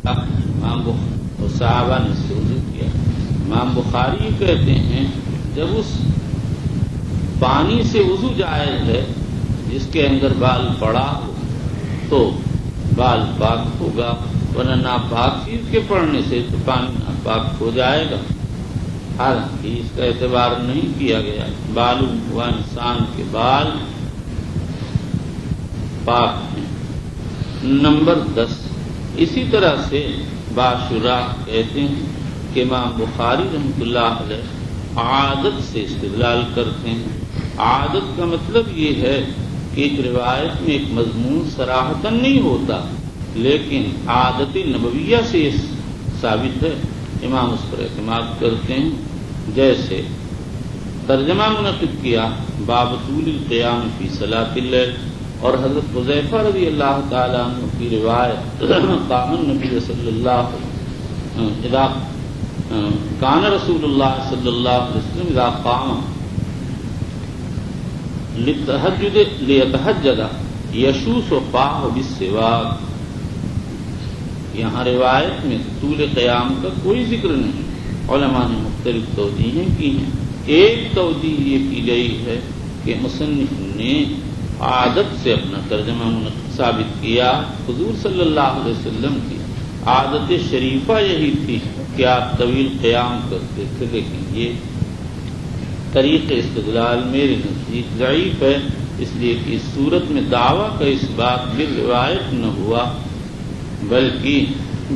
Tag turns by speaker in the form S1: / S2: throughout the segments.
S1: صحابہ نے اس سے وضو کیا. امام بخاری کہتے ہیں جب اس پانی سے وضو جائز ہے جس کے اندر بال پڑا ہو تو بال پاک ہوگا، ورنہ ناپاک چیز کے پڑنے سے تو پانی ناپاک ہو جائے گا. حالانکہ اس کا اعتبار نہیں کیا گیا. بالوں ہوا انسان کے بال پاک ہیں. نمبر 10 اسی طرح سے باشرا کہتے ہیں کہ امام بخاری رحمۃ اللہ علیہ عادت سے استدلال کرتے ہیں. عادت کا مطلب یہ ہے کہ ایک روایت میں ایک مضمون صراحتاً نہیں ہوتا لیکن عادت نبویہ سے یہ ثابت ہے. امام اس پر اعتماد کرتے ہیں. جیسے ترجمہ منعقد کیا باب طول القیام فی صلاۃ اللیل، اور حضرت حذیفہ رضی اللہ تعالیٰ عنہ کی روایت قام النبی صلی اللہ اذا کان رسول اللہ صلی اللہ علیہ وسلم اذا قام لیتہجد یشوس فاہ بالسواک. یہاں روایت میں طول قیام کا کوئی ذکر نہیں. علماء نے مختلف توجیہیں کی ہیں. ایک توجیہ یہ کی گئی ہے کہ مصنف نے عادت سے اپنا ترجمہ ثابت کیا. حضور صلی اللہ علیہ وسلم کی عادت شریفہ یہی تھی کہ آپ طویل قیام کرتے تھے، لیکن یہ طریق استدلال میرے نزدیک ضعیف ہے، اس لیے کہ اس صورت میں دعویٰ کا اس بات بالروایت نہ ہوا بلکہ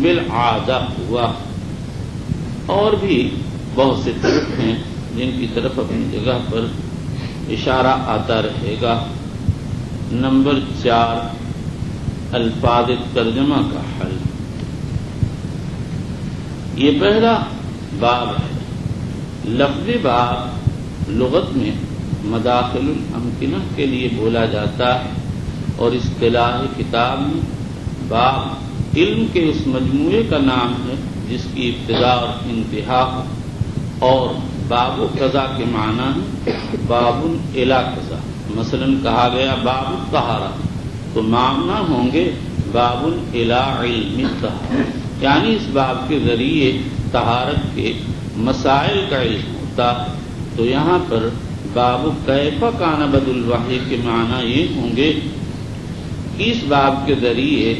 S1: بالعادہ ہوا. اور بھی بہت سے طرق ہیں جن کی طرف اپنی جگہ پر اشارہ آتا رہے گا. نمبر 4 الفاظ ترجمہ کا حل. یہ پہلا باب ہے. لفظ باب لغت میں مداخل الامکنہ کے لیے بولا جاتا ہے اور اصطلاح کتاب میں باب علم کے اس مجموعے کا نام ہے جس کی ابتدا اور انتہا ہو. اور باب و قضا کے معنی ہے باب الی قضا. مثلا کہا گیا باب الطہارہ تو معنی ہوں گے باب الی علم الطہارہ، یعنی اس باب کے ذریعے طہارت کے مسائل کا علم ہوتا ہے. تو یہاں پر باب کیف کان بد الوحی کے معنی یہ ہوں گے کہ اس باب کے ذریعے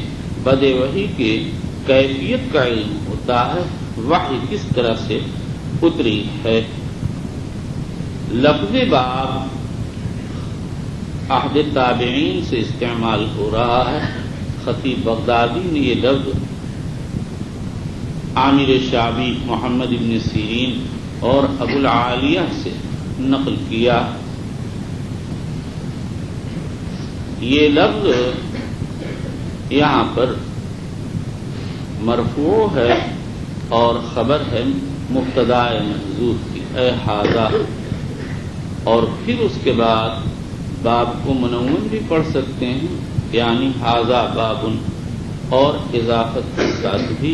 S1: بد وحی کے کیفیت کا علم ہوتا ہے، وحی کس طرح سے اتری ہے. لفظ باب عہد تابعین سے استعمال ہو رہا ہے. خطیب بغدادی نے یہ لفظ عامر شعبی، محمد ابن سیرین اور ابو العالیہ سے نقل کیا. یہ لفظ یہاں پر مرفوع ہے اور خبر ہے مبتدا محذوف کی، اے ھذا. اور پھر اس کے بعد باب کو منون بھی پڑھ سکتے ہیں، یعنی ھذا باب، اور اضافت کے ساتھ بھی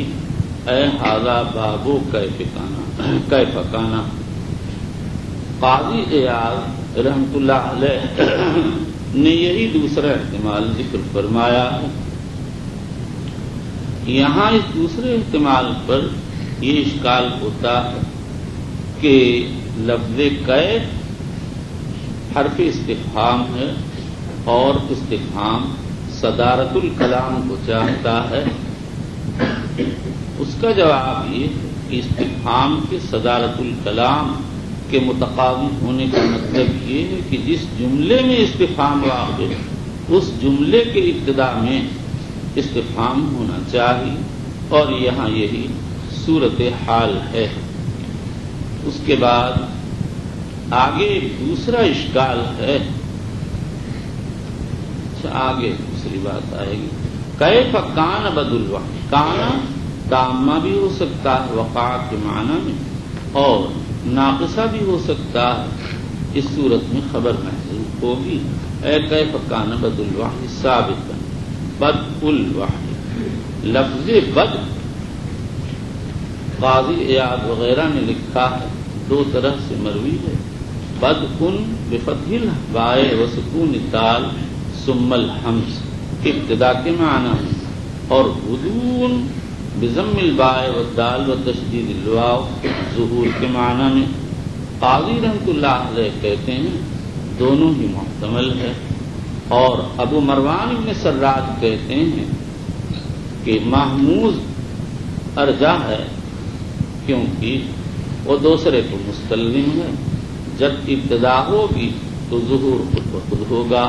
S1: اے ھذا بابو کیف کانا. قاضی عیاض رحمۃ اللہ علیہ نے یہی دوسرا احتمال ذکر فرمایا ہے. یہاں اس دوسرے احتمال پر یہ اشکال ہوتا ہے کہ لفظ کیف حرف استفہام ہے اور استفہام صدارت الکلام کو چاہتا ہے. اس کا جواب یہ کہ استفہام کے صدارت الکلام کے متقاضی ہونے کا مطلب یہ ہے کہ جس جملے میں استفہام واقع ہے اس جملے کے ابتدا میں استفہام ہونا چاہیے، اور یہاں یہی صورت حال ہے. اس کے بعد آگے دوسرا اشکال ہے. آگے دوسری بات آئے گی. کیف کان بد الوحی. کانا تامہ بھی ہو سکتا ہے وقع کے معنی میں، اور ناقصہ بھی ہو سکتا ہے. اس صورت میں خبر محذوف ہوگی. اے کیف کان بد الوحی ثابت بد الوحی. لفظ بد قاضی عیاض وغیرہ نے لکھا ہے دو طرح سے مروی ہے. بد کن بفتح البائے و سکون الدال ثم الحمز ابتدا کے معنی ہے، اور بدون بضم الباء والدال وتشدید الواو ظہور کے معنی میں قاضی رحمۃ اللہ علیہ کہتے ہیں دونوں ہی محتمل ہے، اور ابو مروان ابن سراج کہتے ہیں کہ محموز ارجح ہے کیونکہ وہ دوسرے کو مستلزم ہے، جب ابتدا ہوگی تو ظہور خود بخود ہوگا،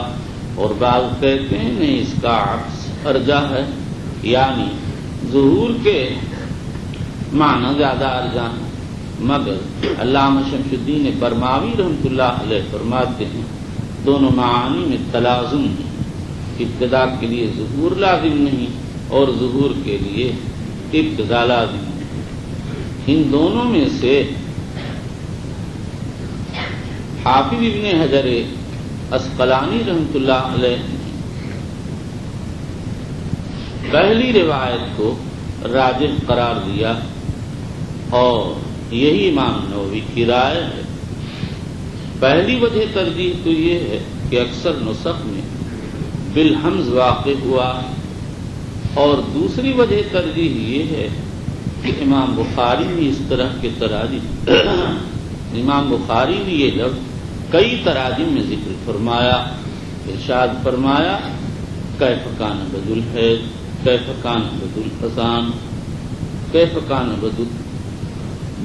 S1: اور بعض کہتے ہیں نہیں اس کا عکس ارجح ہے، یعنی ظہور کے معنی زیادہ ارجح ہے، مگر علامہ شمس الدین برماوی رحمۃ اللہ علیہ فرماتے ہیں دونوں معانی میں تلازم ہے، ابتدا کے لیے ظہور لازم نہیں اور ظہور کے لیے ابتدا لازم نہیں۔ ان دونوں میں سے حافظ ابن حجر عسقلانی رحمۃ اللہ علیہ پہلی روایت کو راجح قرار دیا، اور یہی امام نووی کی رائے ہے۔ پہلی وجہ ترجیح تو یہ ہے کہ اکثر نسخ میں بالحمز واقع ہوا، اور دوسری وجہ ترجیح یہ ہے کہ امام بخاری نے اس طرح کے تراجم امام بخاری نے یہ لفظ کئی تراجم میں ذکر فرمایا، ارشاد فرمایا کیف کان بد الحیض، کیف کان بد الحسان، کیف کان بد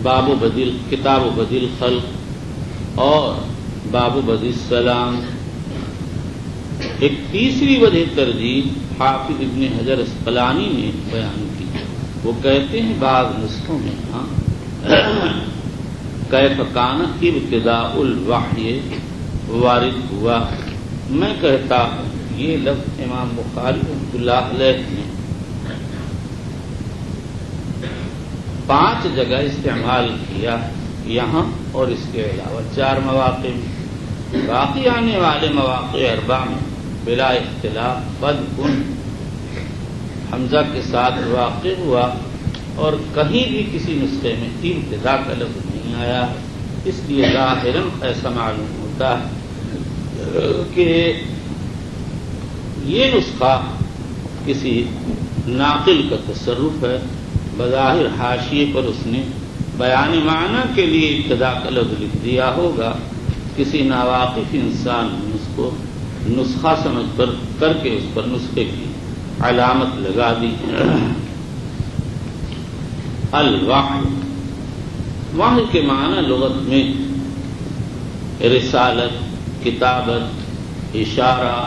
S1: باب بدل کتاب بدل خلق اور باب بدل السلام۔ ایک تیسری وجہ ترجیح حافظ ابن حجر عسقلانی نے بیان کی، وہ کہتے ہیں بعض نسخوں میں کیف کان ابتداء الوحی وارد ہوا۔ میں کہتا ہوں یہ لفظ امام بخاری رحمۃ اللہ علیہ نے 5 جگہ استعمال کیا یہاں اور اس کے علاوہ 4 مواقع میں، باقی آنے والے مواقع 4 میں بلا اختلاف بد کن حمزہ کے ساتھ واقع ہوا، اور کہیں بھی کسی نسخے میں ابتدا کا لفظ نہیں آیا، اس لیے ظاہراً ایسا معلوم ہوتا ہے کہ یہ نسخہ کسی ناقل کا تصرف ہے۔ بظاہر حاشیے پر اس نے بیان معنی کے لیے ابتدا کا لفظ لکھ دیا ہوگا، کسی ناواقف انسان نے اس کو نسخہ سمجھ کر کے اس پر نسخے کی علامت لگا دی۔ الوحی، وحی کے معنی لغت میں رسالت، کتابت، اشارہ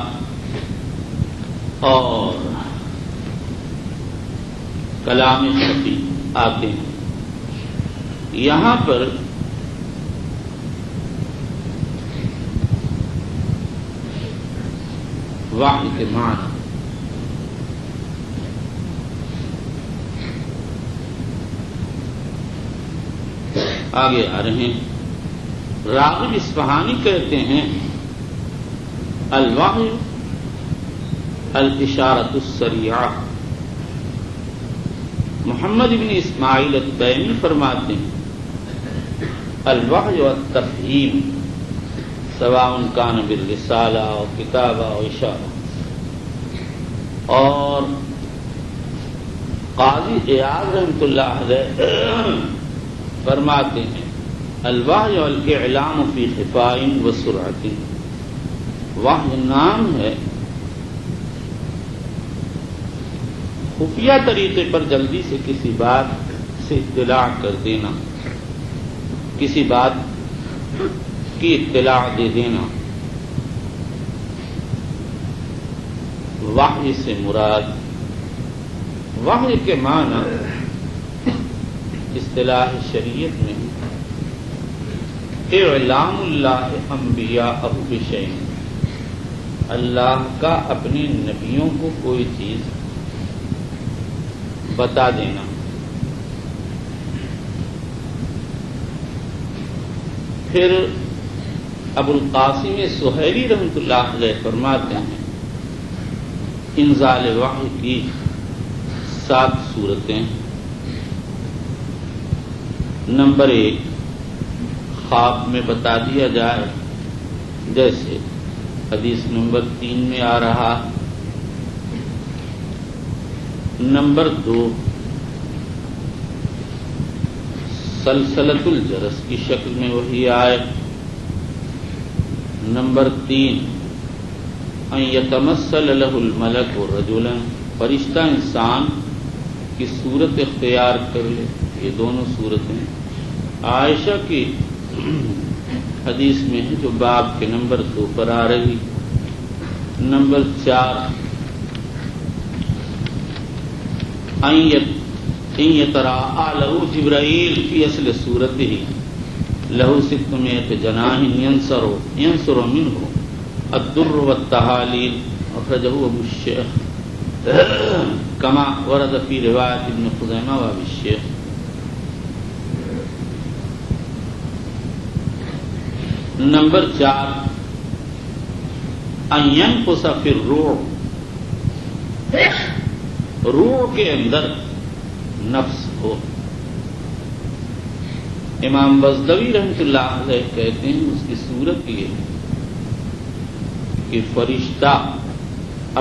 S1: اور کلام خفی آتے ہیں۔ یہاں پر وحی کے معنی آگے آ رہے ہیں۔ راغب اصفہانی کہتے ہیں الوحی الاشارۃ السریعہ۔ محمد بن اسماعیل التیمی فرماتے ہیں الوحی والتفہیم سواء کان بالرسالہ و کتابہ و اشارہ۔ اور قاضی عیاض رحمۃ اللہ علیہ فرماتے ہیں الوحی والاعلام فی خفاء و سرعۃ۔ وحی نام ہے خفیہ طریقے پر جلدی سے کسی بات سے اطلاع کر دینا، کسی بات کی اطلاع دے دینا۔ وحی سے مراد وحی کے معنی اصطلاح شریعت میں اعلام اللہ انبیاءہ بشیء، اللہ کا اپنے نبیوں کو کوئی چیز بتا دینا۔ پھر ابو القاسم سہیلی رحمۃ اللہ علیہ فرماتے ہیں انزال وحی کی 7 صورتیں۔ نمبر 1 خواب میں بتا دیا جائے، جیسے حدیث نمبر 3 میں آ رہا۔ نمبر 2 سلسلۃ الجرس کی شکل میں وحی آئے۔ نمبر 3 ان یتمثل لہ الملک رجلا، فرشتہ انسان کی صورت اختیار کر لے۔ یہ دونوں صورتیں عائشہ کی حدیث میں ہے جو باب کے نمبر 2 پر آ رہی۔ نمبر 4 ان یتراءى لہ جبرائیل فی اصل صورتہ لہ 600 جناح ینصر منہ الدر والتہالیل، اخرجہ ابو الشیخ کما ورد فی روایت ابن خزیمہ و ابی الشیخ۔ نمبر 4 ان ينقص فی الروح، روح کے اندر نفس ہو۔ امام بزدوی رحمۃ اللہ علیہ کہتے ہیں اس کی صورت یہ ہے کہ فرشتہ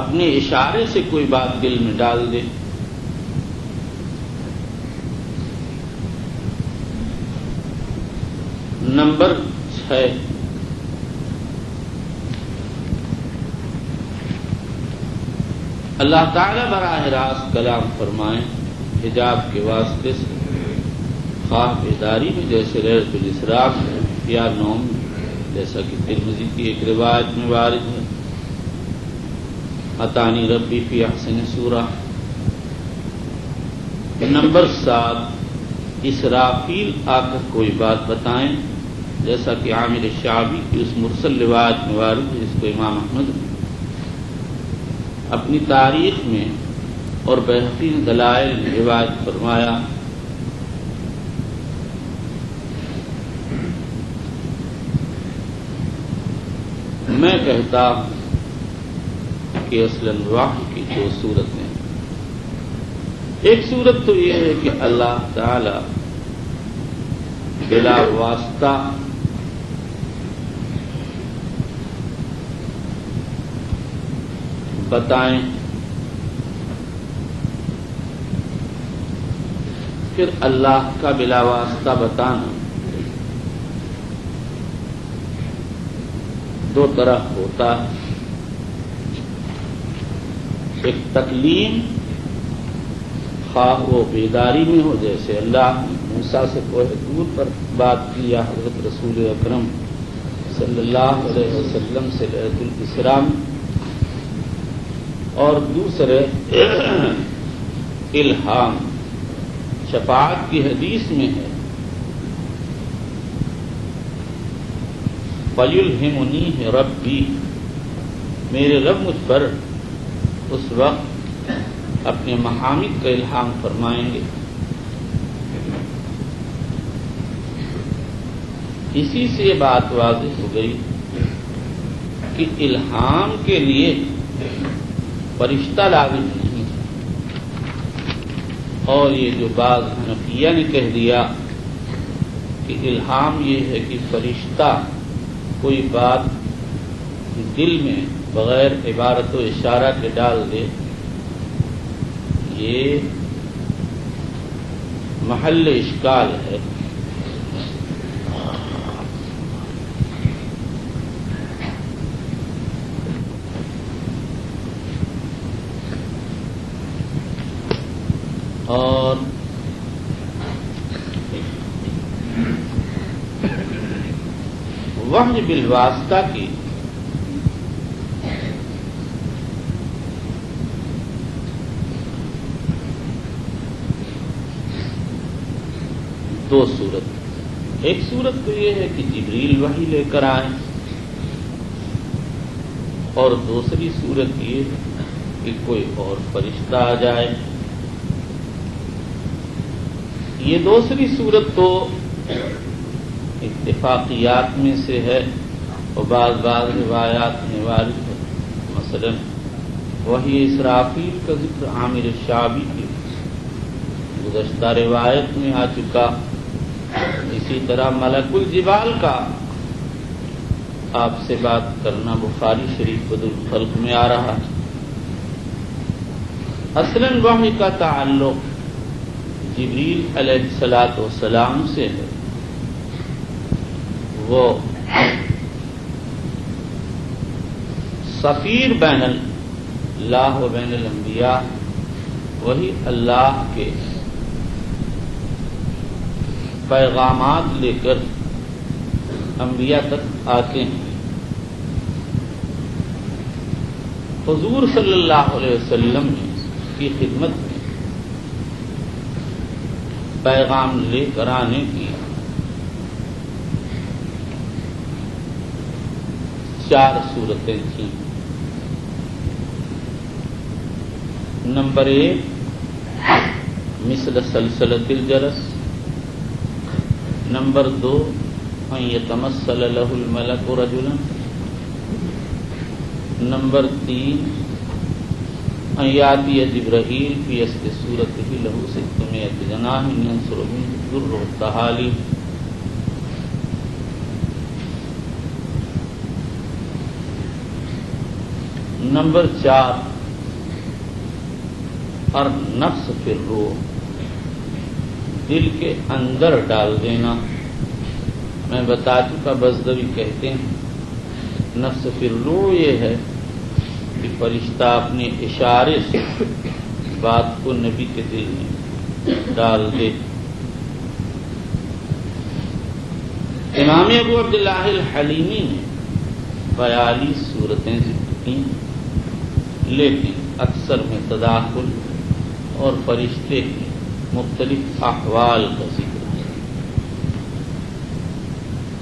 S1: اپنے اشارے سے کوئی بات دل میں ڈال دے، نمبر 6 اللہ تعالی براہ راست کلام فرمائیں حجاب کے واسطے سے، خواہ بیداری میں جیسے لیلۃ الاسراء یا نوم جیسا کہ ترمذی کی ایک روایت میں وارد ہے، اتانی ربی فی احسن سورہ۔ نمبر 7 اسرافیل آ کر کوئی بات بتائیں، جیسا کہ عامر شعبی کی اس مرسل روایت میں وارد ہے جس کو امام احمد اپنی تاریخ میں اور بہقی دلائل میں روایت فرمایا۔ میں کہتا ہوں کہ اصلاً وحی کی 2 صورتیں، ایک صورت تو یہ ہے کہ اللہ تعالی بلا واسطہ بتائیں، پھر اللہ کا بلا واسطہ بتانا 2 طرح ہوتا ہے، ایک تکلیم خواہ وہ بیداری میں ہو، جیسے اللہ نے موسیٰ سے کوہ طور پر بات کی یا حضرت رسول اکرم صلی اللہ علیہ وسلم سے لیلۃ الاسراء میں، اور دوسرے الہام، شفاعت کی حدیث میں ہے فَيُلْهِمُنِيهِ رَبِّي، میرے رب مجھ پر اس وقت اپنے محامد کا الہام فرمائیں گے۔ اسی سے یہ بات واضح ہو گئی کہ الہام کے لیے فرشتہ لازم نہیں، اور یہ جو بعض حنفیہ نے کہہ دیا کہ الہام یہ ہے کہ فرشتہ کوئی بات دل میں بغیر عبارت و اشارہ کے ڈال دے، یہ محل اشکال ہے۔ اور وحی بالواسطہ کی دو صورت، ایک صورت تو یہ ہے کہ جبریل وحی لے کر آئیں، اور دوسری صورت یہ ہے کہ کوئی اور فرشتہ آ جائے۔ یہ دوسری صورت تو اتفاقیات میں سے ہے اور بعض روایات میں وارد ہے، مثلا وحی اسرافیل کا ذکر عامر شعبی کی گزشتہ روایت میں آ چکا، اسی طرح ملک الجبال کا آپ سے بات کرنا بخاری شریف بدر الخلق میں آ رہا ہے۔ اصلاً وحی کا تعلق جبریل علیہ الصلاۃ والسلام سے ہے، وہ سفیر بین اللہ و بین الانبیاء، وہی اللہ کے پیغامات لے کر انبیاء تک آتے ہیں۔ حضور صلی اللہ علیہ وسلم نے کی خدمت میں پیغام لے کر آنے کی 4 صورتیں تھیں۔ نمبر 1 مثل سلسلۃ الجرس، نمبر 2 ان یتمثل لہ الملک رجلا، نمبر 3 ان یاتی جبرائیل فی اصل صورتہ لہ 600 جناح ینصر منہ الضر والتحالی۔ نمبر 4 اور نفس فی الروح، دل کے اندر ڈال دینا۔ میں بتا چکا، بزدوی کہتے ہیں نفس فی الروح یہ ہے کہ فرشتہ اپنے اشارے سے بات کو نبی کے دل میں ڈال دے۔ امام ابو عبداللہ الحلیمی نے 42 صورتیں ذکر کی، لیکن اکثر میں تداخل اور فرشتے کے مختلف احوال کا ذکر ہے۔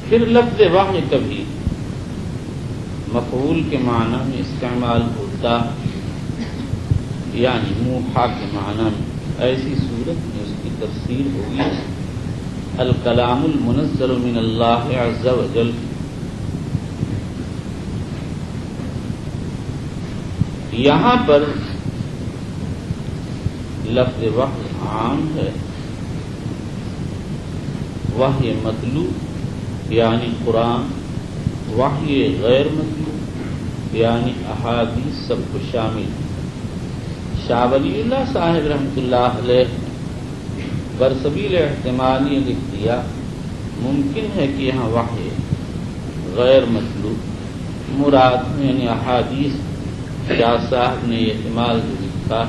S1: پھر لفظ وحی کبھی مفعول کے معنی میں استعمال ہوتا، یعنی موحا کے معنی میں۔ ایسی صورت میں اس کی تفسیر ہوگی الکلام المنزل من اللہ عز وجل۔ یہاں پر لفظ وحی عام ہے، وحی متلو یعنی قرآن، وحی غیر متلو یعنی احادیث سب کو شامل ہے۔ شاہ ولی اللہ صاحب رحمۃ اللہ علیہ برسبیل احتمال یہ لکھ دیا، ممکن ہے کہ یہاں وحی غیر متلو مراد یعنی احادیث۔ شاہ صاحب نے یہ احتمال جو لکھا،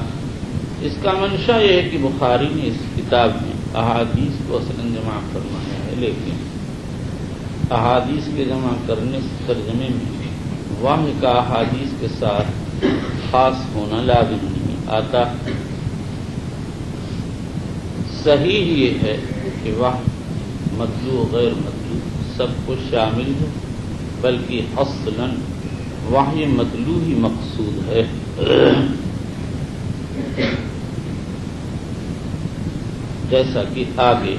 S1: اس کا منشا یہ ہے کہ بخاری نے اس کتاب میں احادیث کو اصلاً جمع فرمایا ہے، لیکن احادیث کے جمع کرنے سے ترجمے میں وحی کا احادیث کے ساتھ خاص ہونا لازم نہیں آتا۔ صحیح یہ ہے کہ وحی مطلوع غیر مطلوع سب کو شامل ہے، بلکہ اصلاً وحی مطلوع ہی مقصود ہے۔ جیسا کہ آگے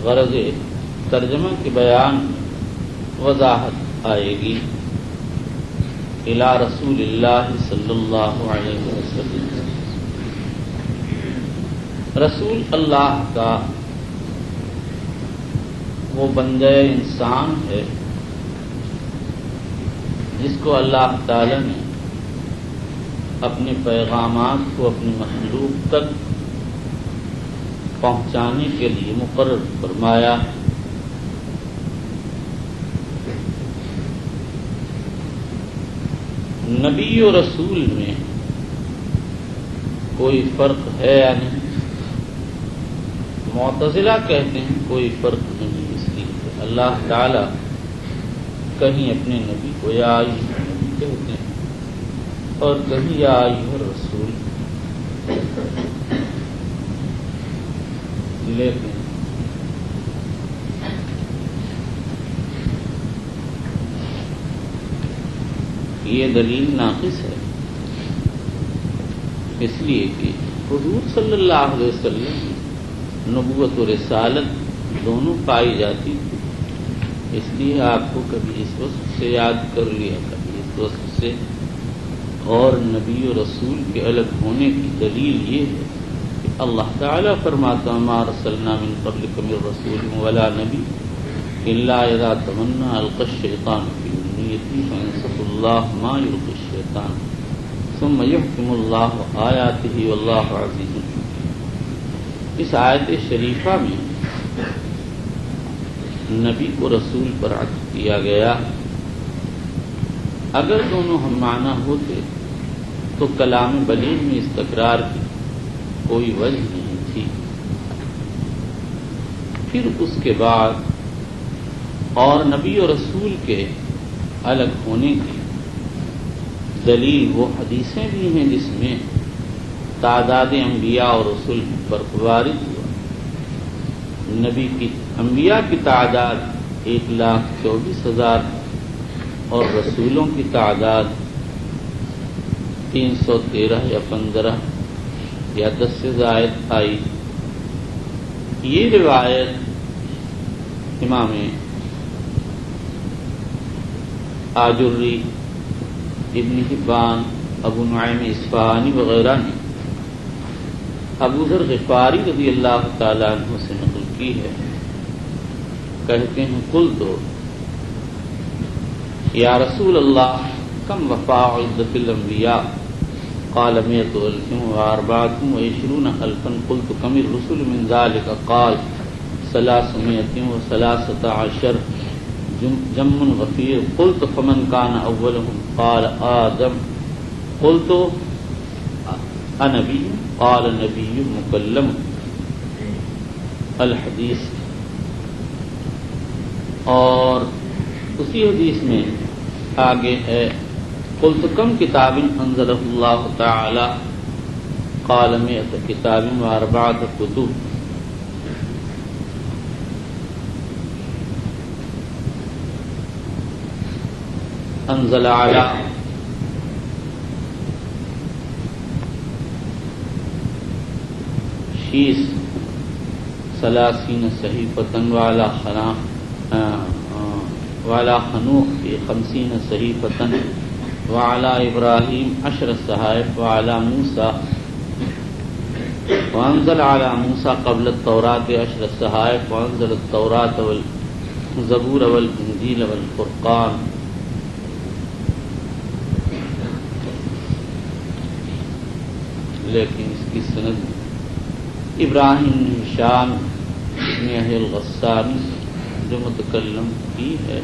S1: غرض ترجمہ کے بیان وضاحت آئے گی۔ الی رسول اللہ صلی اللہ علیہ وسلم، رسول اللہ کا وہ بندہ انسان ہے جس کو اللہ تعالی نے اپنے پیغامات کو اپنی مخلوق تک پہنچانے کے لیے مقرر فرمایا۔ نبی و رسول میں کوئی فرق ہے یا نہیں؟ معتزلہ کہتے ہیں کوئی فرق نہیں، اس لیے کہ اللہ تعالی کہیں اپنے نبی کو یا ایھا نبی کہتے ہیں اور کہیں یا ایھا رسول، لیکن یہ دلیل ناقص ہے، اس لیے کہ حضور صلی اللہ علیہ وسلم کی نبوت و رسالت دونوں پائی جاتی تھی، اس لیے آپ کو کبھی اس وقت سے یاد کر لیا، کبھی اس وقت سے۔ اور نبی و رسول کے الگ ہونے کی دلیل یہ ہے کہ اللہ تعالیٰ فرماتا ما ارسلنا من قبلک من رسول ولا نبی الا اذا تمنى القى الشیطان فی امنیته فینسخ اللہ ما یلقی الشیطان ثم یحکم اللہ آیاته واللہ عزیز حکیم۔ اس آیت شریفہ میں نبی کو رسول پر عطف کیا گیا. اگر دونوں ہم معنی ہوتے تو کلام بلیغ میں اس تکرار کی کوئی وجہ نہیں تھی. پھر اس کے بعد اور نبی اور رسول کے الگ ہونے کی دلیل وہ حدیثیں بھی ہیں جس میں تعداد انبیاء اور رسول پر وارد ہوا. نبی کی انبیاء کی تعداد 1,24,000 اور رسولوں کی تعداد 313 یا 15 یا 10 سے زائد آئی. یہ روایت امام آجری، ابن حبان، ابو نعیم اصفہانی وغیرہ نے ابو ذر غفاری رضی اللہ تعالیٰ عنہ سے نقل کی ہے. کہتے ہیں قلت یا رسول اللہ کم وفاء عدت الانبیاء قال 124,000 قلت کم الرسل من ذلك قال 313 جم غفیر قلت فمن كان اولهم قال آدم قلت انبی قال نبی مکلم. الحدیث. اور اسی حدیث میں آگے ہے قلت کم کتاب انزلہ اللہ تعالی قال 100 کتاب و4 کتب. انزل علی شیس 30 صحیفۃ وعلی خنوخ 50 صحیفۃ وعلی ابراہیم 10 صحائف وعلی موسیٰ وانزل علی موسیٰ قبل التوراۃ 10 صحائف وانزل التوراۃ والزبور والانجیل والفرقان. لیکن اس کی سند ابراہیم شام ابن اہل الغسانی جو متکلم کی ہے.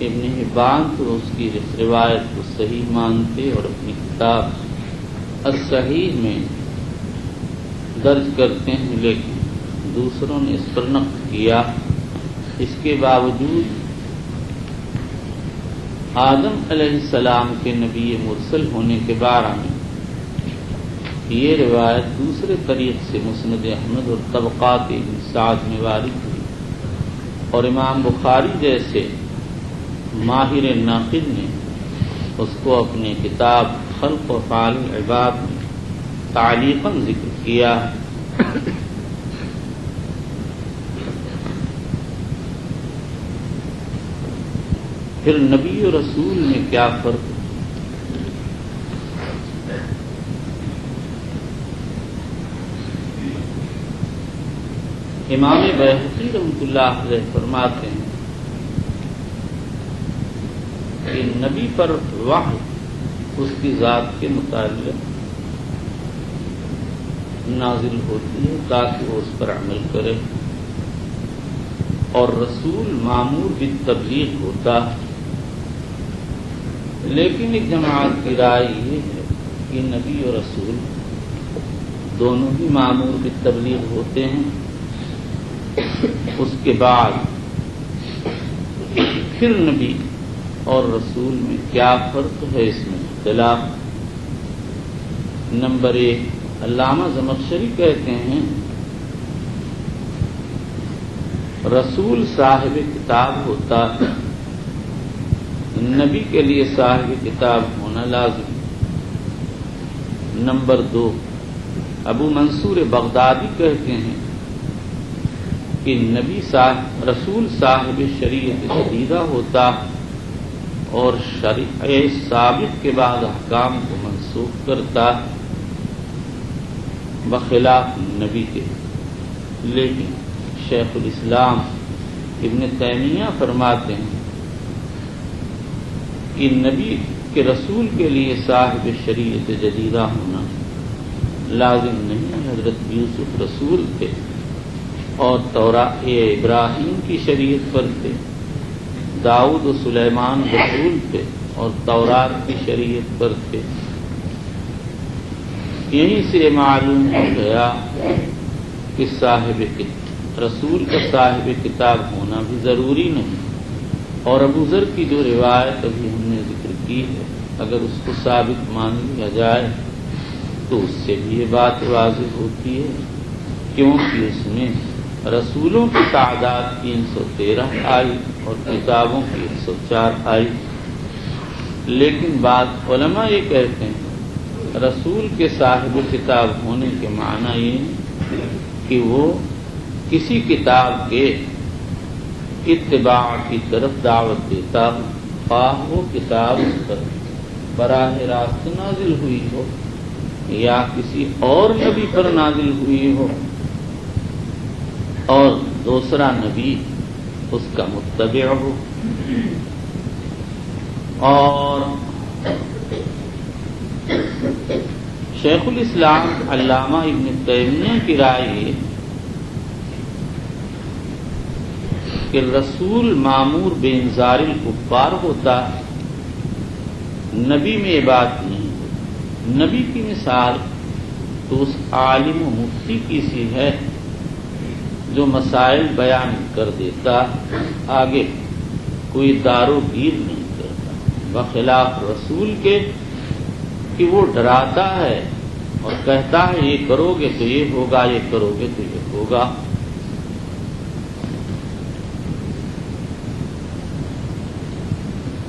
S1: ابن حبان تو اس کی روایت کو صحیح مانتے اور اپنی کتاب الصحیح میں درج کرتے ہیں، لیکن دوسروں نے اس پر نقد کیا. اس کے باوجود آدم علیہ السلام کے نبی مرسل ہونے کے بارے میں یہ روایت دوسرے طریق سے مسند احمد اور طبقات ابن سعد میں وارد ہوئی، اور امام بخاری جیسے ماہر ناقد نے اس کو اپنی کتاب خلق و افعال العباد میں تعلیقاً ذکر کیا. پھر نبی و رسول میں کیا فرق؟ امام بیہقی رحمۃ اللہ علیہ فرماتے ہیں کہ نبی پر وحی اس کی ذات کے متعلق نازل ہوتی ہے تاکہ وہ اس پر عمل کرے، اور رسول مامور بالتبلیغ ہوتا ہے. لیکن ایک جماعت کی رائے یہ ہے کہ نبی اور رسول دونوں ہی مامور بالتبلیغ ہوتے ہیں. اس کے بعد پھر نبی اور رسول میں کیا فرق ہے، اس میں اختلاف. نمبر 1 علامہ زمخشری کہتے ہیں رسول صاحب کتاب ہوتا ہے، نبی کے لیے صاحب کتاب ہونا لازم. نمبر 2 ابو منصور بغدادی کہتے ہیں کہ رسول صاحب شریعت جدیدہ ہوتا اور شریعت سابق کے بعد احکام کو منسوخ کرتا بخلاف نبی کے. لیکن شیخ الاسلام ابن تیمیہ فرماتے ہیں کہ نبی کے رسول کے لیے صاحب شریعت جدیدہ ہونا لازم نہیں، حضرت یوسف رسول تھے اور ابراہیم کی شریعت پر تھے، داؤد و سلیمان رسول تھے اور تورات کی شریعت پر تھے۔ یہیں سے معلوم ہو گیا کہ رسول کا صاحب کتاب ہونا بھی ضروری نہیں، اور ابو ذر کی جو روایت ابھی ہم نے ذکر کی ہے اگر اس کو ثابت مان لیا جائے تو اس سے بھی یہ بات واضح ہوتی ہے، کیونکہ اس میں رسولوں کی تعداد 313 آئی اور کتابوں کی 104 آئی۔ لیکن بعض علماء یہ کہتے ہیں رسول کے صاحب کتاب ہونے کے معنی یہ کہ وہ کسی کتاب کے اتباع کی طرف دعوت دیتا ہو، خواہ وہ کتاب اس پر براہ راست نازل ہوئی ہو یا کسی اور نبی پر نازل ہوئی ہو اور دوسرا نبی اس کا متبع ہو۔ اور شیخ الاسلام علامہ ابن تیمیہ کی رائے یہ کہ رسول مامور بانذار الکفار ہوتا، نبی میں یہ بات نہیں ہوتی۔ نبی کی مثال تو اس عالم و مفتی کی سی ہے جو مسائل بیان کر دیتا، آگے کوئی دارو گیر نہیں کرتا، بخلاف رسول کے کہ وہ ڈراتا ہے اور کہتا ہے یہ کرو گے تو یہ ہوگا، یہ کرو گے تو یہ ہوگا۔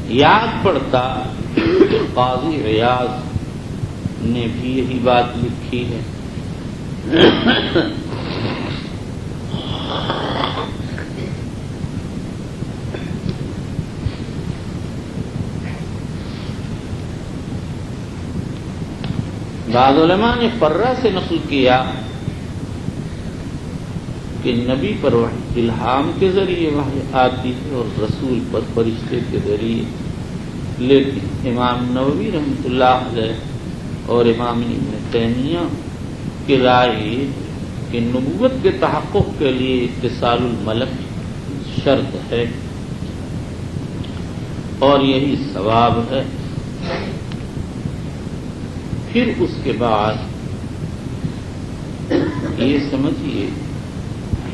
S1: یاد پڑتا کہ قاضی عیاض نے بھی یہی بات لکھی ہے۔ بعض علماء نے فرہ سے نقل کیا کہ نبی پر وحی الہام کے ذریعے وحی آتی ہے اور رسول پر فرشتے کے ذریعے، لیکن امام نووی رحمۃ اللہ علیہ اور امام ابن تیمیہ کی رائے کہ نبوت کے تحقق کے لیے اتصال الملک شرط ہے اور یہی ثواب ہے۔ پھر اس کے بعد یہ سمجھیے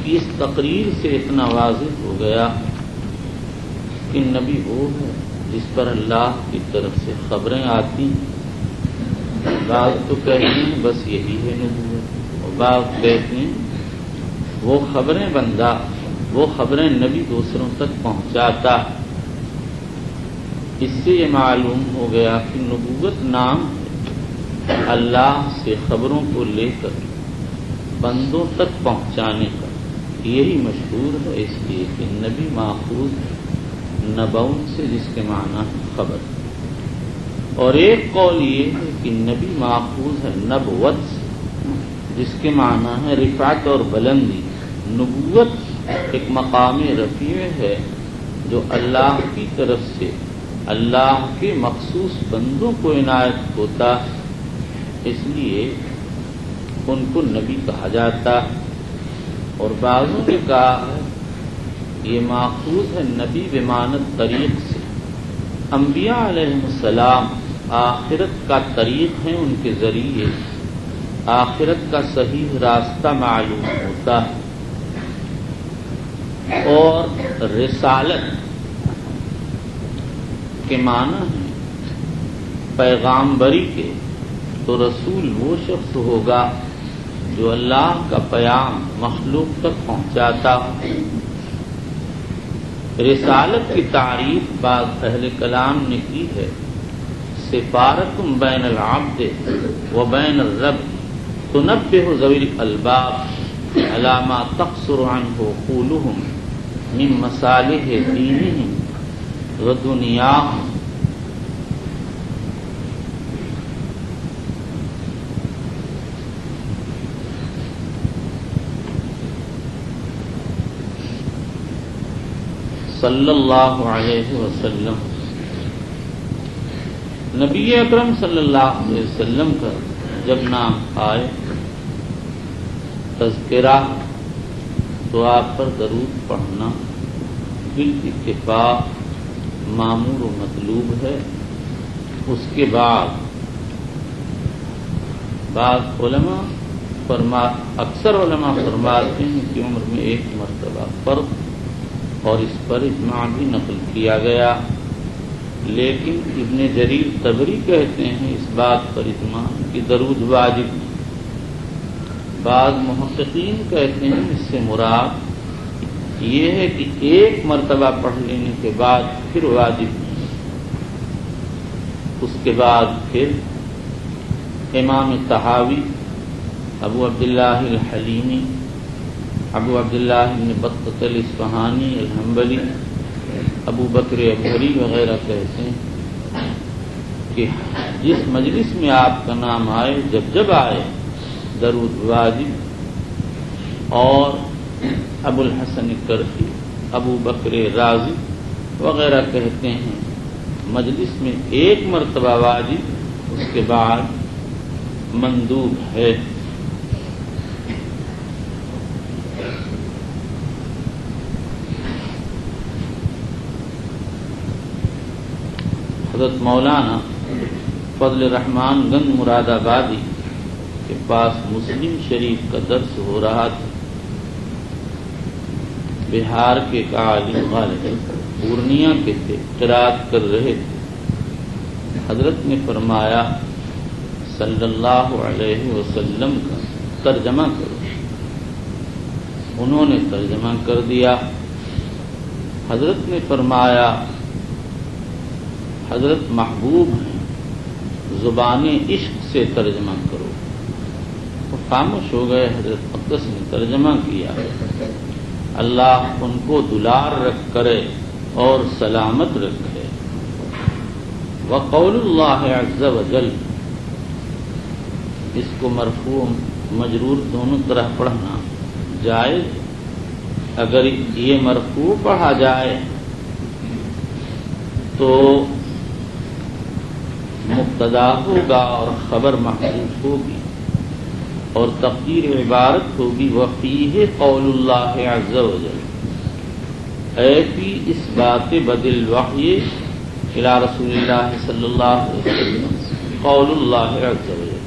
S1: کہ اس تقریر سے اتنا واضح ہو گیا کہ نبی وہ ہے جس پر اللہ کی طرف سے خبریں آتی ہیں۔ بعض تو کہتے ہیں بس یہی ہے نبوت، اور بعض کہتے ہیں وہ خبریں بندہ، وہ خبریں نبی دوسروں تک پہنچاتا۔ اس سے یہ معلوم ہو گیا کہ نبوت نام اللہ سے خبروں کو لے کر بندوں تک پہنچانے کا، یہی مشہور ہے، اس لیے کہ نبی ماخوذ نبون سے جس کے معنی ہے خبر، اور ایک قول یہ ہے کہ نبی ماخوذ ہے نبوت سے جس کے معنی ہے رفعت اور بلندی۔ نبوت ایک مقام رفیع ہے جو اللہ کی طرف سے اللہ کے مخصوص بندوں کو عنایت ہوتا، اس لیے ان کو نبی کہا جاتا ہے۔ اور بعضوں نے کہا ہے یہ ماخوذ ہے نبی بمانت طریق سے، انبیاء علیہ السلام آخرت کا طریق ہیں، ان کے ذریعے آخرت کا صحیح راستہ معلوم ہوتا ہے۔ اور رسالت کے معنی ہے پیغامبری کے، تو رسول وہ شخص ہوگا جو اللہ کا پیام مخلوق تک پہنچاتا ہو۔ رسالت کی تعریف بعض اہل کلام نے کی ہے، سفارت بین العبد و بین الرب تنبہ ذوی الالباب علی ما تقصر عنہ عقولہم من مصالح دینہم و دنیاہم۔ صلی اللہ علیہ وسلم، نبی اکرم صلی اللہ علیہ وسلم کا جب نام آئے تذکرہ تو آپ پر درود پڑھنا بالاتفاق مامور و مطلوب ہے۔ اس کے بعد بعض علماء اکثر علماء فرماتے ہیں کہ عمر میں ایک مرتبہ فرض، اور اس پر اجماع بھی نقل کیا گیا، لیکن ابن جریر طبری کہتے ہیں اس بات پر اجماع کہ درود واجب نہیں۔ بعض محققین کہتے ہیں اس سے مراد یہ ہے کہ ایک مرتبہ پڑھ لینے کے بعد پھر واجب نہیں، اس کے بعد پھر امام طحاوی، ابو عبداللہ الحلیمی، ابو عبداللہ بن بطۃ الاصفہانی الحنبلی، ابو بکر ابہری وغیرہ کہتے ہیں کہ جس مجلس میں آپ کا نام آئے جب آئے درود واجب۔ اور ابو الحسن کرخی، ابو بکر رازی وغیرہ کہتے ہیں مجلس میں ایک مرتبہ واجب، اس کے بعد مندوب ہے۔ حضرت مولانا فضل الرحمان گنج مراد آبادی کے پاس مسلم شریف کا درس ہو رہا تھا۔ بہار کے ایک عالم غالب پورنیہ کے تھے، قرات کر رہے تھے۔ حضرت نے فرمایا صلی اللہ علیہ وسلم کا ترجمہ کرو۔ انہوں نے ترجمہ کر دیا۔ حضرت نے فرمایا حضرت محبوب ہیں، زبان عشق سے ترجمہ کرو۔ وہ خاموش ہو گئے۔ حضرت اقدس نے ترجمہ کیا، اللہ ان کو دلار رکھ کرے اور سلامت رکھے۔ وقول اللہ عز وجل، اس کو مرفوع مجرور دونوں طرح پڑھنا جائز۔ اگر یہ مرفوع پڑھا جائے تو مبتدا ہوگا اور خبر محذوف ہوگی، اور تقدیر عبارت ہوگی وفیہ قول اللہ عز وجل، اے فی اس بات بدل وحی الی رسول اللہ صلی اللہ علیہ وسلم قول اللہ عز وجل۔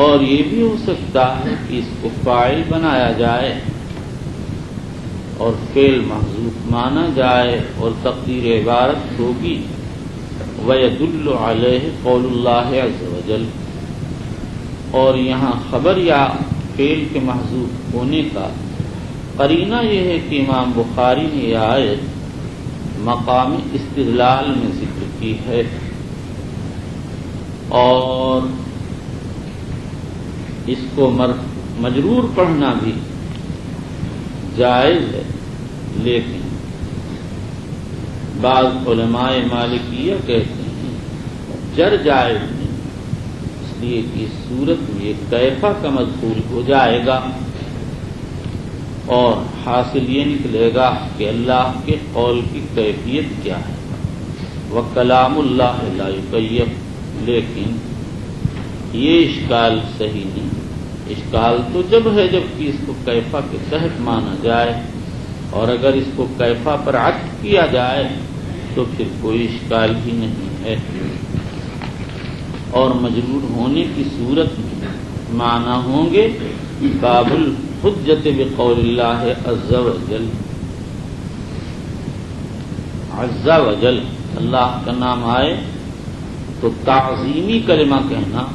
S1: اور یہ بھی ہو سکتا ہے کہ اس کو فاعل بنایا جائے اور فعل محذوف مانا جائے، اور تقدیر عبارت ہوگی وَيَدُلُّ عَلَيْهِ قَوْلُ اللَّهِ عَزَّ وَجَلَّ۔ اور یہاں خبر یا فعل کے محذوف ہونے کا قرینہ یہ ہے کہ امام بخاری نے یہ آیت مقام استدلال میں ذکر کی ہے، اور اس کو مجرور پڑھنا بھی جائز ہے، لیکن بعض علماء مالکیہ کہتے ہیں جر جائز نہیں، اس لیے کہ اس صورت میں یہ کیفہ کا مدخول ہو جائے گا، اور حاصل یہ نکلے گا کہ اللہ کے قول کی کیفیت کیا ہے، وَكَلَامُ اللَّهِ لَا يُكَيَّفُ۔ لیکن یہ اشکال صحیح نہیں۔ اشکال تو جب ہے جب کہ اس کو کیفہ کے تحت مانا جائے، اور اگر اس کو کیفہ پر عطف کیا جائے تو پھر کوئی اشکال ہی نہیں ہے۔ اور مجرور ہونے کی صورت میں معنی ہوں گے باب الحجت بقول اللہ عز وجل۔ عز وجل اللہ کا نام آئے تو تعظیمی کلمہ کہنا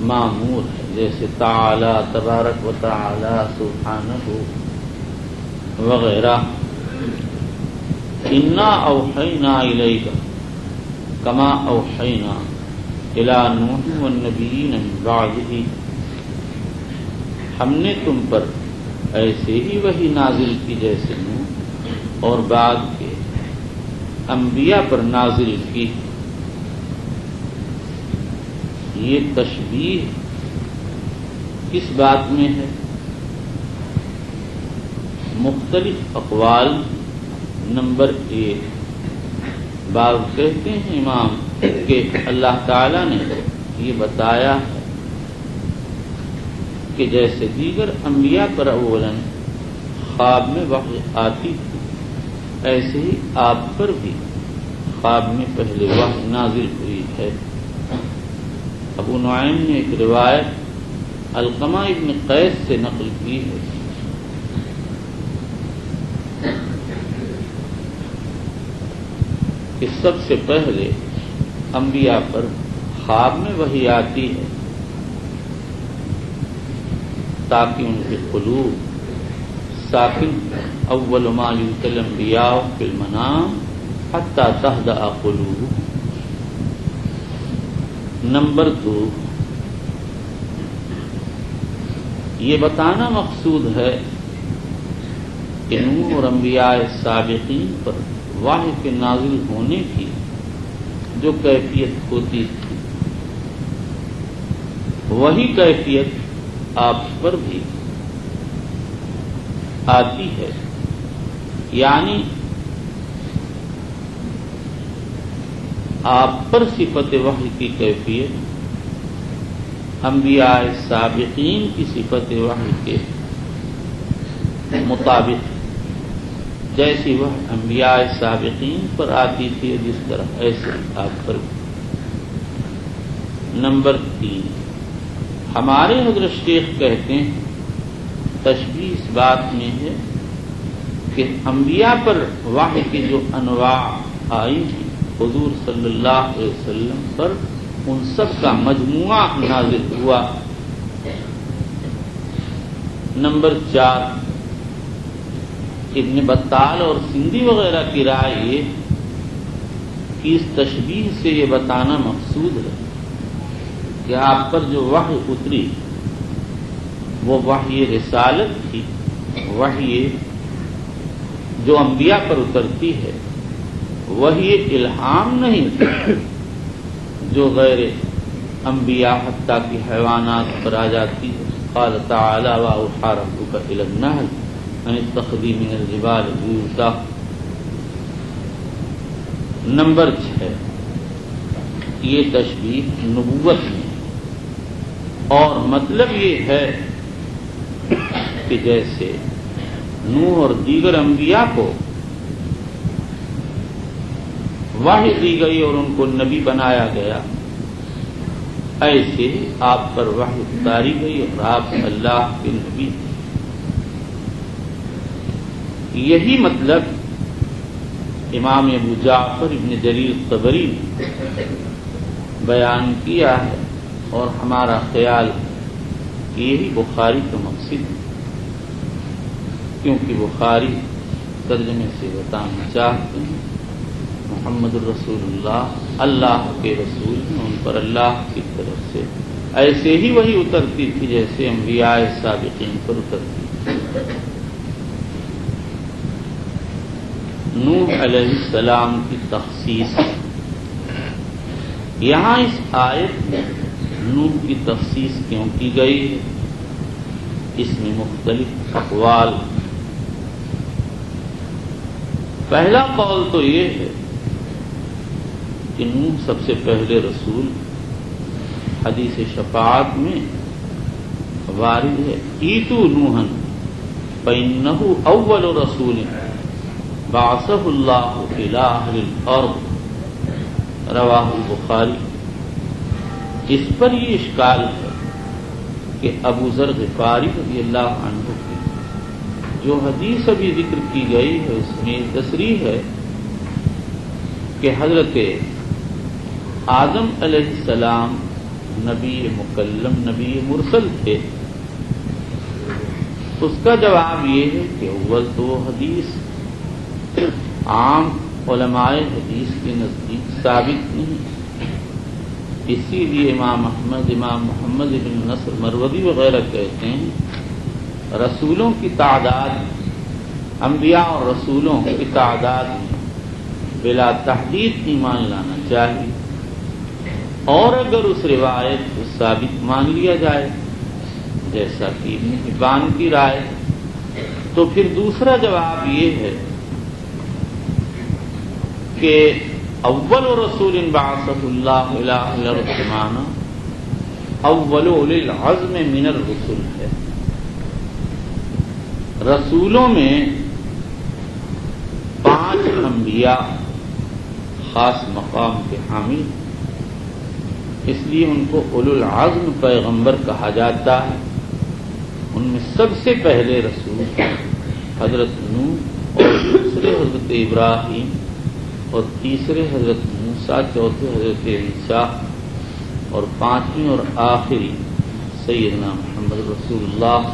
S1: معمور ہے، جیسے تعالی، تبارک و تعالی، سبحانہ وغیرہ۔ انا اوحینا الیک کما اوحینا الی نوح والنبیین من بعدہ، ہم نے تم پر ایسے ہی وحی نازل کی جیسے نوح اور بعد کے انبیاء پر نازل کی۔ یہ تشبیہ کس بات میں ہے؟ مختلف اقوال۔ نمبر 1، بعض کہتے ہیں امام کہ اللہ تعالیٰ نے یہ بتایا ہے کہ جیسے دیگر انبیاء پر اولاً خواب میں وحی آتی تھی، ایسے ہی آپ پر بھی خواب میں پہلے وحی نازل ہوئی ہے۔ ابو نعیم نے ایک روایت علقمہ ابن قیس سے نقل کی ہے کہ سب سے پہلے انبیاء پر خواب میں وحی آتی ہے تاکہ ان کے قلوب ساکن اول ما یلقی الانبیاء فی المنام حتی تہدأ قلوبہم۔ نمبر 2، یہ بتانا مقصود ہے کہ نوح اور انبیاء سابقین پر وحی کے نازل ہونے کی جو کیفیت ہوتی تھی وہی کیفیت آپ پر بھی آتی ہے، یعنی آپ پر صفت وحی کی کیفیت انبیاء سابقین کی صفت وحی کے مطابق جیسی وہ انبیاء سابقین پر آتی تھی جس طرح ایسے آپ پر۔ نمبر 3، ہمارے حضرت شیخ کہتے ہیں تشبیہ اس بات میں ہے کہ انبیاء پر وحی کی جو انواع آئی ہیں حضور صلی اللہ علیہ وسلم پر ان سب کا مجموعہ نازل ہوا۔ نمبر 4، ابن بطال اور سندھی وغیرہ کی رائے یہ کہ اس تشبیہ سے یہ بتانا مقصود ہے کہ آپ پر جو وحی اتری وہ وحی رسالت تھی، وحی جو انبیاء پر اترتی ہے، وحی الہام نہیں جو غیر انبیاء حتیٰ کہ حیوانات پر آ جاتی ہے۔ قال تعالی وأوحى ربك إلى النحل ان اتخذي من الجبال بيوتا۔ نمبر 6، یہ تشبیہ نبوت میں اور مطلب یہ ہے کہ جیسے نوح اور دیگر انبیاء کو وحی دی گئی اور ان کو نبی بنایا گیا، ایسے آپ پر وحی اتاری گئی اور آپ اللہ کے نبی۔ یہی مطلب امام ابو جعفر ابن جریر طبری نے بیان کیا ہے اور ہمارا خیال یہی بخاری کا مقصد ہے، کیونکہ بخاری ترجمے سے بتانا چاہتے ہیں محمد الرسول اللہ اللہ کے رسول ہیں، ان پر اللہ کی طرف سے ایسے ہی وہی اترتی تھی جیسے انبیاء سابقین پر اترتی تھی۔ نوح علیہ السلام کی تخصیص، یہاں اس آیت میں نوح کی تخصیص کیوں کی گئی ہے؟ اس میں مختلف اقوال۔ پہلا قول تو یہ ہے کہ نوح سب سے پہلے رسول، حدیث شفاعت میں وارد ہے ایتو نوحن فإنہ اول رسول بعثہ اللہ الی اہل الارض، رواہ البخاری۔ اس پر یہ اشکال ہے کہ ابو ذر غفاری رضی اللہ عنہ کی جو حدیث ابھی ذکر کی گئی ہے اس میں تصریح ہے کہ حضرت آدم علیہ السلام نبی مکلم نبی مرسل تھے۔ اس کا جواب یہ ہے کہ اول تو وہ حدیث عام علماء حدیث کے نزدیک ثابت نہیں، اسی لیے امام احمد، امام محمد بن نصر مروزی وغیرہ کہتے ہیں رسولوں کی تعداد، انبیاء اور رسولوں کی تعداد میں بلا تحدید ایمان لانا چاہیے، اور اگر اس روایت کو ثابت مان لیا جائے جیسا کہ ابن حبان کی رائے، تو پھر دوسرا جواب یہ ہے کہ اول رسول بعثہ اللہ الی الارض معنی اول اولی العزم من الرسل ہے. رسولوں میں 5 انبیاء خاص مقام کے حامل، اس لیے ان کو اولو العزم پیغمبر کہا جاتا ہے. ان میں سب سے پہلے رسول حضرت نوح، اور دوسرے حضرت ابراہیم، اور تیسرے حضرت موسیٰ، چوتھے حضرت عیسیٰ، اور 5ویں اور آخری سیدنا محمد رسول اللہ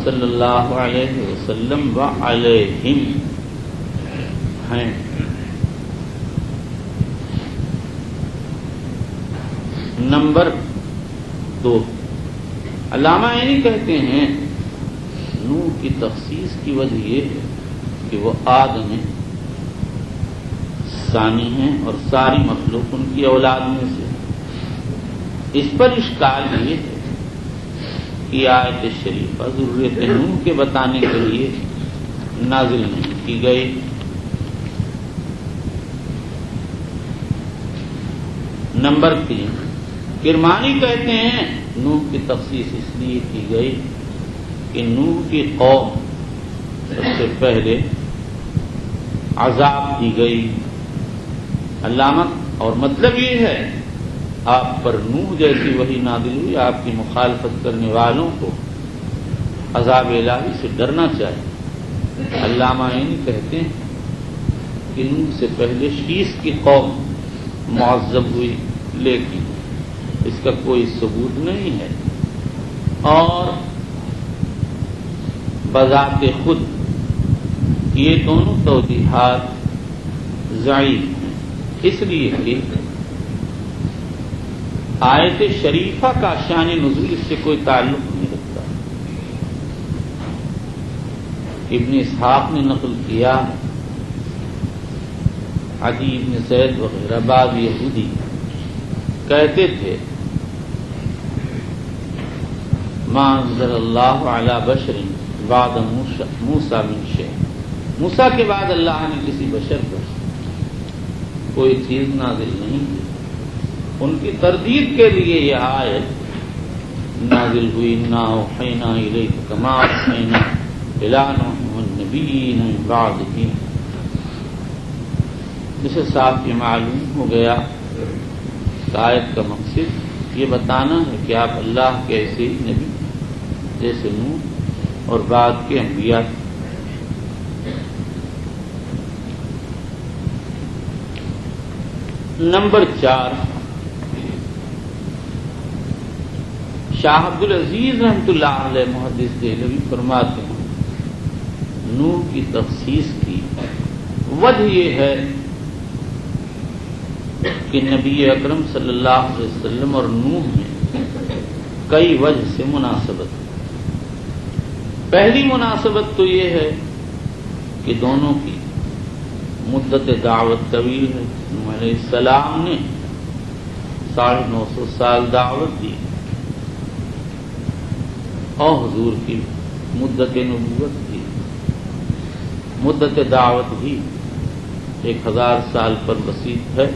S1: صلی اللہ علیہ وسلم و علیہم ہیں. نمبر 2، علامہ عینی کہتے ہیں نوح کی تخصیص کی وجہ یہ ہے کہ وہ آدم ثانی ہیں اور ساری مخلوق ان کی اولاد میں سے. اس پر اشکال یہ ہے کہ آیت شریفہ ذریت نوح کے بتانے کے لیے نازل نہیں کی گئی. نمبر 3، کرمانی کہتے ہیں نوح کی تخصیص اس لیے کی گئی کہ نوح کی قوم سب سے پہلے عذاب دی گئی. علامت اور مطلب یہ ہے آپ پر نوح جیسی وحی نازل ہوئی، آپ کی مخالفت کرنے والوں کو عذاب الہی سے ڈرنا چاہیے. علامہ عینی کہتے ہیں کہ نوح سے پہلے شیث کی قوم معذب ہوئی، لیکن اس کا کوئی ثبوت نہیں ہے اور بذات خود یہ دونوں توضیحات ضعیف ہیں، اس لیے کہ آیت شریفہ کا شان نزول اس سے کوئی تعلق نہیں رکھتا. ابن اسحاق نے نقل کیا، عدی بن زید وغیرہ بعض یہودی کہتے تھے ما انزل اللہ علی بشر بعد موسیٰ من شیء، موسیٰ کے بعد اللہ نے کسی بشر پر کوئی چیز نازل نہیں کی. ان کی تردید کے لیے یہ آیت نازل ہوئی، انا اوحینا الیک کما اوحینا الی نوح والنبیین من بعدہ. جسے صاف یہ معلوم ہو گیا کہ آیت کا مقصد یہ بتانا ہے کہ آپ اللہ کے ایسے ہی نبی جیسے نوح اور بعد کے انبیاء. نمبر 4، شاہ عبد العزیز رحمۃ اللہ علیہ محدث دہلوی فرماتے ہیں نوح کی تخصیص کی وجہ یہ ہے کہ نبی اکرم صلی اللہ علیہ وسلم اور نوح میں کئی وجہ سے مناسبت ہے. پہلی مناسبت تو یہ ہے کہ دونوں کی مدت دعوت طویل ہے. نوح علیہ السلام نے 950 سال دعوت دی اور حضور کی مدت نبوت کی مدت دعوت بھی 1000 سال پر بسیط ہے.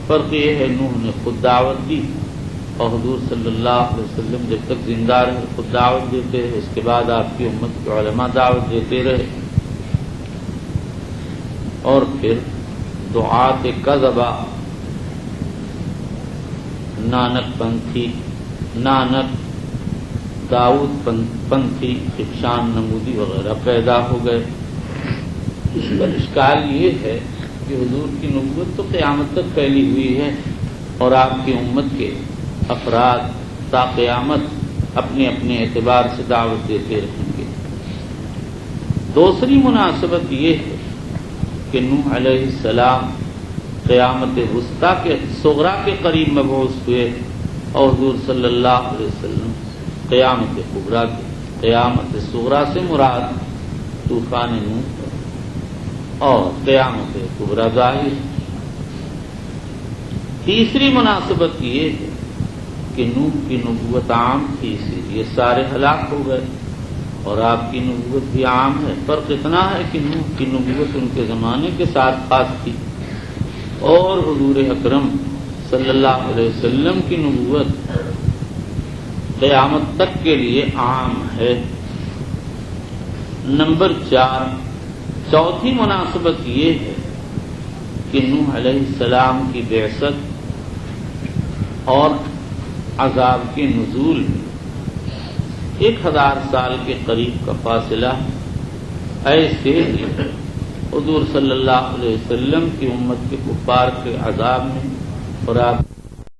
S1: فرق یہ ہے نوح نے خود دعوت دی اور حضور صلی اللہ علیہ وسلم جب تک زندہ رہے خود دعوت دیتے رہے. اس کے بعد آپ کی امت کے علماء دعوت دیتے رہے اور پھر دعات کذبہ، نانک پنتھی، نانک داؤد پنتھی، افشان نمودی وغیرہ پیدا ہو گئے. اس پر اشکال یہ ہے کہ حضور کی نبوت تو قیامت تک پھیلی ہوئی ہے اور آپ کی امت کے افراد تا قیامت اپنے اپنے اعتبار سے دعوت دیتے رہیں گے. دوسری مناسبت یہ ہے کہ نوح علیہ السلام قیامت وسطیٰ کے صغریٰ کے قریب مبعوث ہوئے اور حضور صلی اللہ علیہ وسلم قیامت کبریٰ کے. قیامت صغریٰ سے مراد طوفان نوح اور قیامت کبریٰ ظاہر. تیسری مناسبت یہ ہے کہ نوح کی نبوت عام تھی، اسی لیے سارے ہلاک ہو گئے اور آپ کی نبوت بھی عام ہے. فرق اتنا ہے کہ نوح کی نبوت ان کے زمانے کے ساتھ خاص تھی اور حضور اکرم صلی اللہ علیہ وسلم کی نبوت قیامت تک کے لیے عام ہے۔ نمبر 4، چوتھی مناسبت یہ ہے کہ نوح علیہ السلام کی بعثت اور عذاب کے نزول میں 1000 سال کے قریب کا فاصلہ، ایسے ہی حضور صلی اللہ علیہ وسلم کی امت کے کفار کے عذاب میں اور آپ